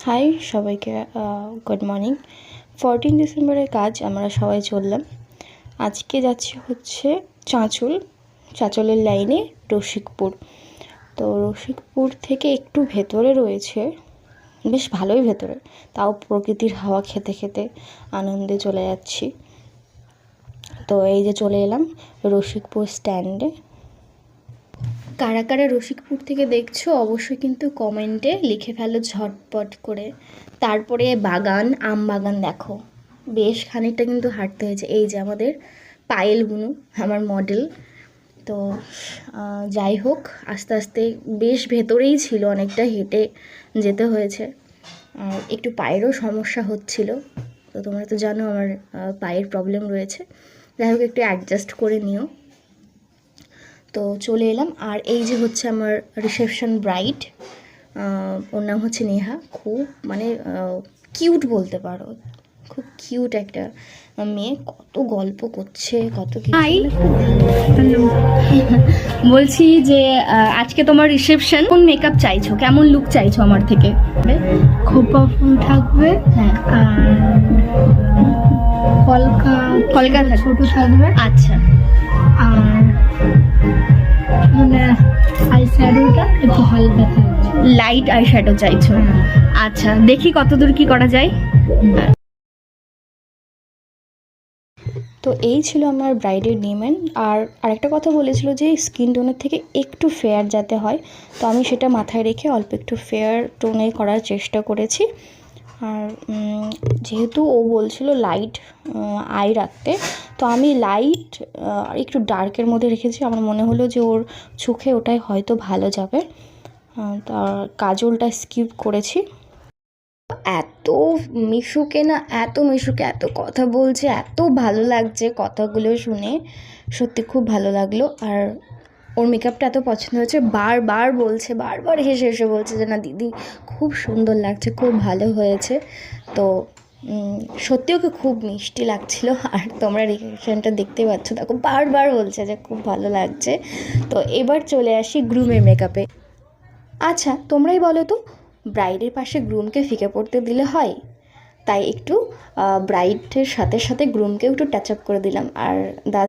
High সবাইকে, good morning. 14 ডিসেম্বরের কাজ আমরা সবাই চললাম। আজকে যাচ্ছি হচ্ছে চাঁচলের লাইনে রসিকপুর। তো রসিকপুর থেকে একটু ভেতরে রয়েছে, বেশ ভালোই ভেতরে, তাও প্রকৃতির হাওয়া খেতে খেতে আনন্দে চলে যাচ্ছি। তো এই যে চলে এলাম রসিকপুর স্ট্যান্ডে। কারা কারা রসিকপুর থেকে দেখছো অবশ্যই কিন্তু কমেন্টে লিখে ফেলো ঝটপট করে। তারপরে আম বাগান দেখো, বেশ খানিকটা কিন্তু হাঁটতে হয়েছে। এই যে আমাদের পায়েল বুনু, আমার মডেল। তো যাই হোক, আস্তে আস্তে বেশ ভেতরেই ছিল, অনেকটা হেঁটে যেতে হয়েছে। আর একটু পায়েরও সমস্যা হচ্ছিল, তো তোমরা তো জানো আমার পায়ের প্রবলেম রয়েছে। যাই হোক, একটু অ্যাডজাস্ট করে নিও। তো চলে এলাম। আর এই যে হচ্ছে আমার রিসেপশন ব্রাইড, ওর নাম হচ্ছে নেহা। খুব কিউট বলতে পারো, খুব কিউট একটা মেয়ে, কত গল্প করছে, কত কিছু। বলছি যে আজকে তোমার রিসেপশন, কোন মেকআপ চাইছো, কেমন লুক চাইছো আমার থেকে? খোপা ফুল থাকবে, হ্যাঁ, আর কলকা ছোট থাকবে। আচ্ছা, আর আই শ্যাডোটা একটু হালকা থাকবে, লাইট আই শ্যাডো চাইছো। আচ্ছা, দেখি কতদূর কি করা যায়। তো এই ছিল আমার ব্রাইডের ডিমান্ড। আর আরেকটা কথা বলেছিল যে স্কিন টোনের থেকে একটু ফেয়ার যাতে হয়, তো আমি সেটা মাথায় রেখে অল্প একটু ফেয়ার টোনে করার চেষ্টা করেছি। আর যেহেতু ও বলছিল লাইট আই রাখতে, তো আমি লাইট একটু ডার্কের মধ্যে রেখেছি। আমার মনে হলো যে ওর চোখে ওটাই হয়তো ভালো যাবে। তা কাজলটা স্কিপ করেছি। এত মিশুকে এত কথা বলছে, এত ভালো লাগছে কথাগুলো শুনে, সত্যি খুব ভালো লাগলো। আর ওর মেকআপটা এত পছন্দ হয়েছে, বারবার হেসে হেসে বলছে যে না দিদি খুব সুন্দর লাগছে, খুব ভালো হয়েছে। তো সত্যি ওকে খুব মিষ্টি লাগছিল। আর তোমরা রিঅ্যাকশনটা দেখতেই পাচ্ছ, দেখো বারবার বলছে যে খুব ভালো লাগছে। তো এবার চলে আসি গ্রুমের মেকআপে। আচ্ছা, তোমরাই বলো তো, ব্রাইডের পাশে গ্রুমকে ফিকে পড়তে দিলে হয়? তাই একটু ব্রাইডের সাথে সাথে গ্রুমকেও একটু টাচ আপ করে দিলাম। আর